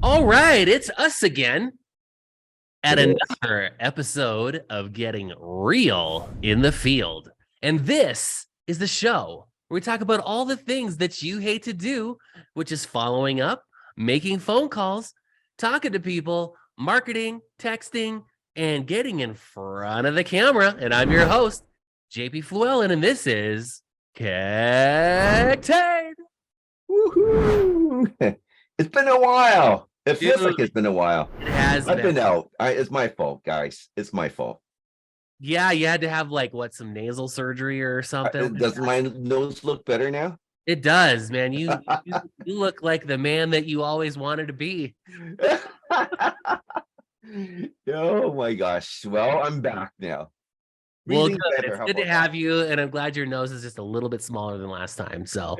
All right, it's us again at It is. another episode of Getting Real in the Field. And this is the show where we talk about all the things that you hate to do, which is following up, making phone calls, talking to people, marketing, texting, and getting in front of the camera. And I'm your host, JP Fluellen, and this is Khek Teh. Woohoo! It's been a while. It feels like Dude, it's been a while. it has I've been. been out. It's my fault, guys. It's my fault. Yeah, you had to have like some nasal surgery or something. Does my nose look better now? It does, man. You look like the man that you always wanted to be. Oh my gosh. Well, I'm back now. Well, Breathing good. better. It's How good to about have you, and I'm glad your nose is just a little bit smaller than last time. So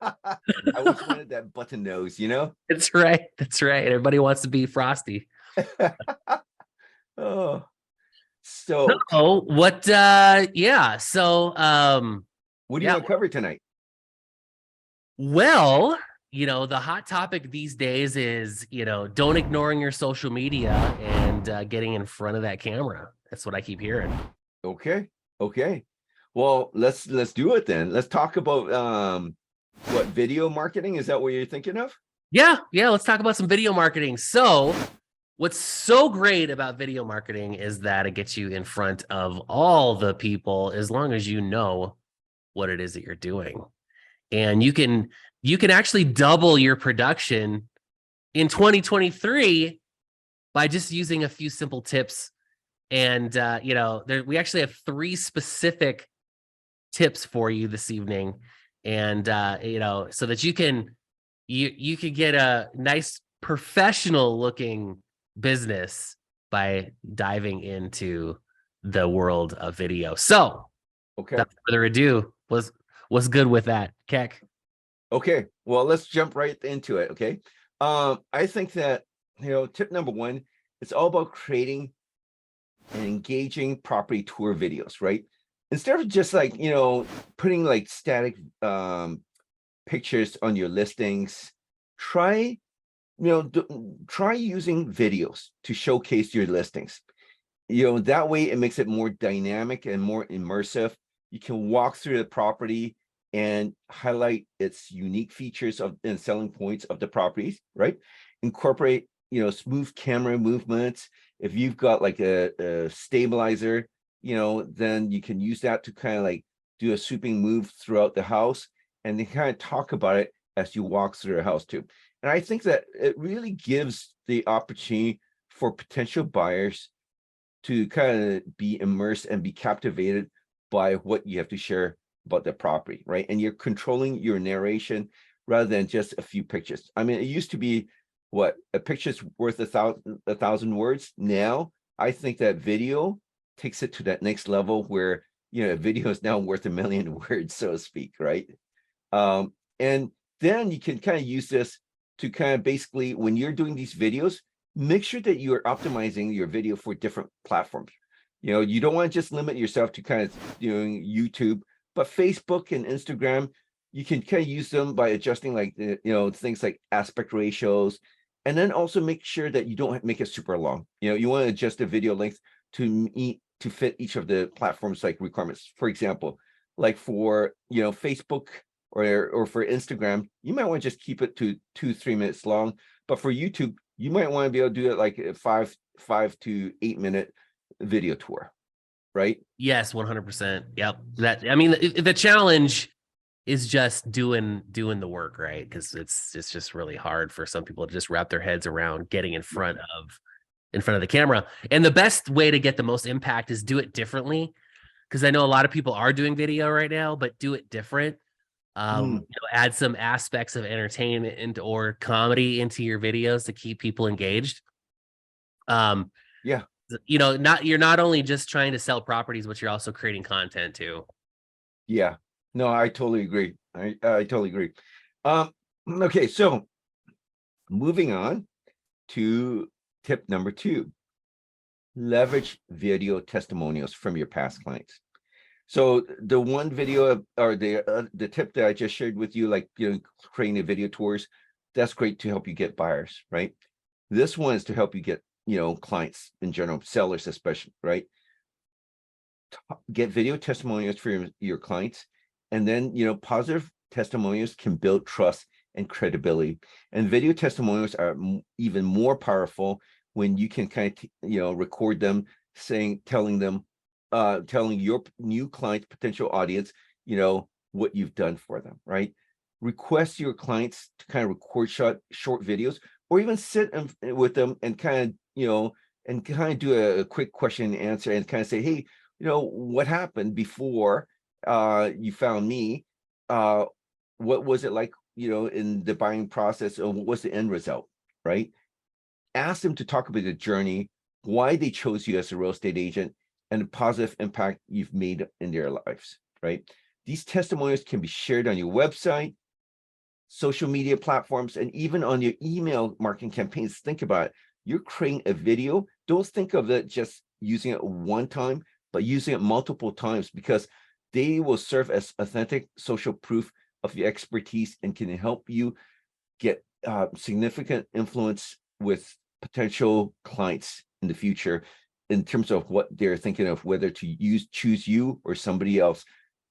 that? I always wanted that button nose, you know? that's right. That's right. Everybody wants to be Frosty. Oh, so Oh, what yeah. So what do you yeah, want to cover tonight? well, the hot topic these days is, don't ignoring your social media and getting in front of that camera. That's what I keep hearing. Okay. Okay. Well, let's do it then. Let's talk about what, video marketing? Is that what you're thinking of? Yeah, let's talk about some video marketing. So, what's so great about video marketing is that it gets you in front of all the people as long as you know what it is that you're doing. And you can actually double your production in 2023 by just using a few simple tips. And we actually have 3 specific tips for you this evening, and so that you can get a nice professional looking business by diving into the world of video. So Okay. without further ado, what's good with that, Keck? Okay. Well, let's jump right into it. Okay. I think that, tip number 1, it's all about creating and engaging property tour videos, right? Instead of just like, putting like static pictures on your listings, try using videos to showcase your listings. That way it makes it more dynamic and more immersive. You can walk through the property and highlight its unique features and selling points of the properties, right? Incorporate, smooth camera movements. If you've got like a stabilizer, then you can use that to kind of like do a sweeping move throughout the house, and then kind of talk about it as you walk through the house too. And I think that it really gives the opportunity for potential buyers to kind of be immersed and be captivated by what you have to share about the property, right? And you're controlling your narration rather than just a few pictures. I mean, it used to be what, a picture's worth a thousand words. Now I think that video takes it to that next level where, a video is now worth 1,000,000 words, so to speak, right? And then you can kind of use this to kind of basically, when you're doing these videos, make sure that you are optimizing your video for different platforms. You don't want to just limit yourself to kind of doing YouTube, but Facebook and Instagram, you can kind of use them by adjusting like, things like aspect ratios, and then also make sure that you don't make it super long. You want to adjust the video length to fit each of the platforms like requirements. For example, like for, Facebook or for Instagram, you might want to just keep it to 2-3 minutes long. But for YouTube, you might want to be able to do it like a 5 to 8 minute video tour, right? Yes, 100%. Yep. The challenge is just doing the work, right? Because it's just really hard for some people to just wrap their heads around getting in front of the camera. And the best way to get the most impact is do it differently. Because I know a lot of people are doing video right now, but do it different. Add some aspects of entertainment or comedy into your videos to keep people engaged. Yeah. You're not only just trying to sell properties, but you're also creating content too. Yeah. No, I totally agree. I totally agree. Okay, so moving on to tip number 2, leverage video testimonials from your past clients. So the one video or the tip that I just shared with you, like, creating the video tours, that's great to help you get buyers, right? This one is to help you get, clients in general, sellers especially, right? Get video testimonials for your clients, and then, positive testimonials can build trust and credibility. And video testimonials are even more powerful when you can kind of, record them telling your new clients, potential audience, what you've done for them, right? Request your clients to kind of record short videos, or even sit with them and kind of, do a quick question and answer, and kind of say, hey, what happened before you found me? What was it like, in the buying process, or what was the end result, right? Ask them to talk about the journey, why they chose you as a real estate agent, and the positive impact you've made in their lives, right? These testimonials can be shared on your website, social media platforms, and even on your email marketing campaigns. Think about it. You're creating a video. Don't think of it just using it one time, but using it multiple times, because they will serve as authentic social proof of your expertise and can help you get significant influence with potential clients in the future in terms of what they're thinking of, whether to choose you or somebody else.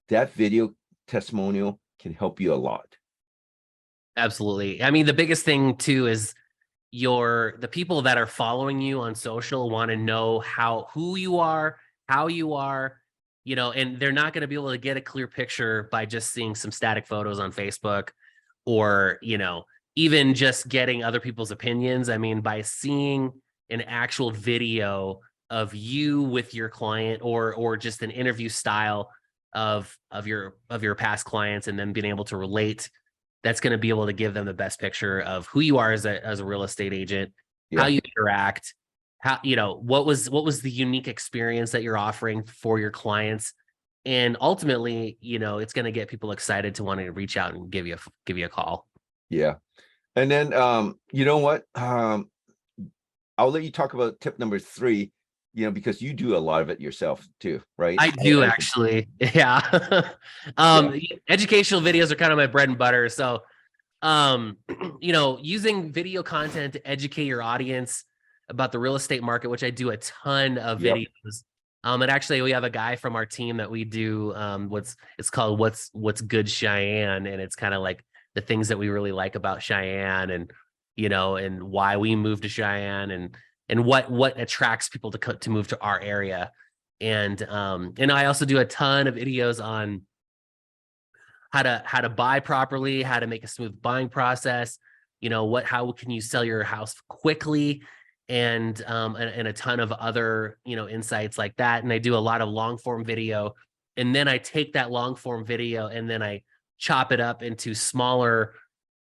That video testimonial can help you a lot. Absolutely. I mean, the biggest thing too is the people that are following you on social want to know who you are, how you are, and they're not going to be able to get a clear picture by just seeing some static photos on Facebook, or, even just getting other people's opinions. I mean, by seeing an actual video of you with your client, or just an interview style of your past clients, and then being able to relate, that's going to be able to give them the best picture of who you are as a real estate agent, how you interact, how, what was the unique experience that you're offering for your clients. And ultimately, it's going to get people excited to want to reach out and give you a call. Yeah. And then, you know what? I'll let you talk about tip number 3, because you do a lot of it yourself too, right? I do actually. Yeah. Educational videos are kind of my bread and butter. So, using video content to educate your audience about the real estate market, which I do a ton of videos. And actually we have a guy from our team that we do, it's called What's Good Cheyenne. And it's kind of like the things that we really like about Cheyenne, and, and why we moved to Cheyenne, and what attracts people to move to our area. And I also do a ton of videos on how to buy properly, how to make a smooth buying process, how can you sell your house quickly, and a ton of other, insights like that. And I do a lot of long form video, and then I take that long form video and then I chop it up into smaller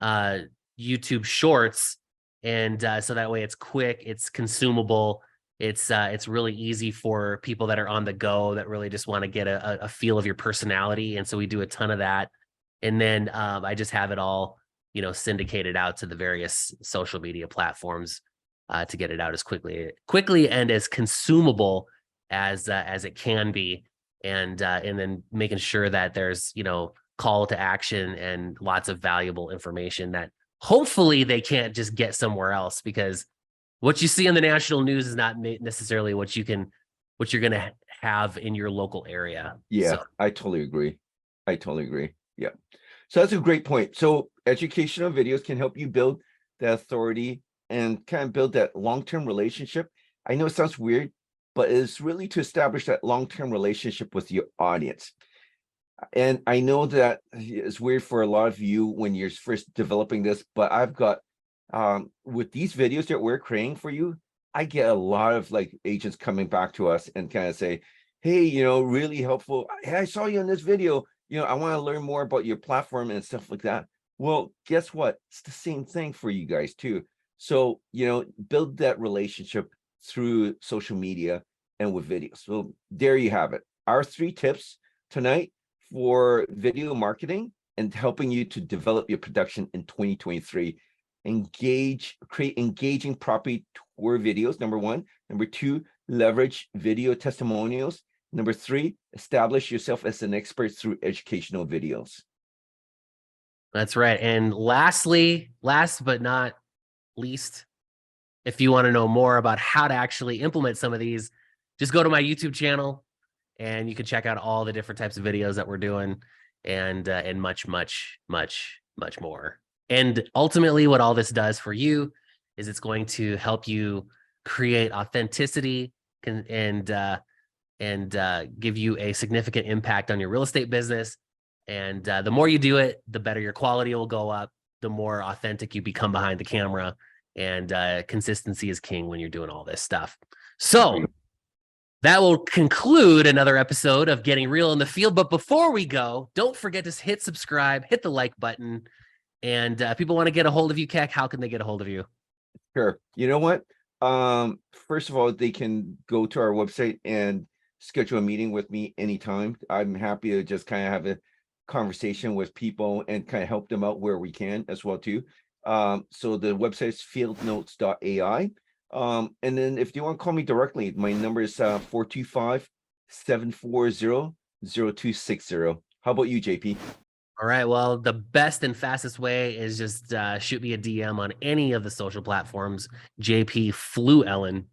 YouTube shorts. And so that way it's quick, it's consumable, it's really easy for people that are on the go, that really just want to get a feel of your personality. And so we do a ton of that. And then I just have it all, syndicated out to the various social media platforms to get it out as quickly and as consumable as it can be. And then making sure that there's, call to action and lots of valuable information that hopefully they can't just get somewhere else, because what you see on the national news is not necessarily what you're going to have in your local area. Yeah, so. I totally agree. Yeah. So that's a great point. So educational videos can help you build the authority and kind of build that long-term relationship. I know it sounds weird, but it's really to establish that long-term relationship with your audience. And I know that it's weird for a lot of you when you're first developing this, but I've got, with these videos that we're creating for you, I get a lot of like agents coming back to us and kind of say, hey, really helpful. Hey, I saw you in this video. I want to learn more about your platform and stuff like that. Well, guess what? It's the same thing for you guys too. So, build that relationship through social media and with videos. So there you have it. Our 3 tips tonight for video marketing and helping you to develop your production in 2023. Create engaging property tour videos, number 1. Number 2, leverage video testimonials. Number 3, establish yourself as an expert through educational videos. That's right. And last but not least, if you want to know more about how to actually implement some of these, just go to my YouTube channel and you can check out all the different types of videos that we're doing and much, much, much, much more. And ultimately what all this does for you is it's going to help you create authenticity and give you a significant impact on your real estate business. And the more you do it, the better your quality will go up, the more authentic you become behind the camera. And consistency is king when you're doing all this stuff. So that will conclude another episode of Getting Real in the Field. But before we go, don't forget to hit subscribe, hit the like button. And people want to get a hold of you, Khek. How can they get a hold of you? Sure. You know what? First of all, they can go to our website and schedule a meeting with me anytime. I'm happy to just kind of have a conversation with people and kind of help them out where we can as well too. So the website's Fieldnotes.ai. And then if you want to call me directly, my number is 425-740-0260. How about you, JP? All right. Well, the best and fastest way is just shoot me a DM on any of the social platforms, JP Fluellen.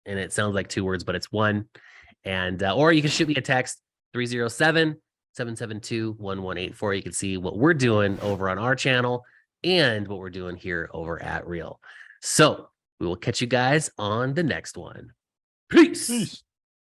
And it sounds like 2 words, but it's 1. And or you can shoot me a text 307-772-1184. You can see what we're doing over on our channel and what we're doing here over at Real. So we will catch you guys on the next one. Peace.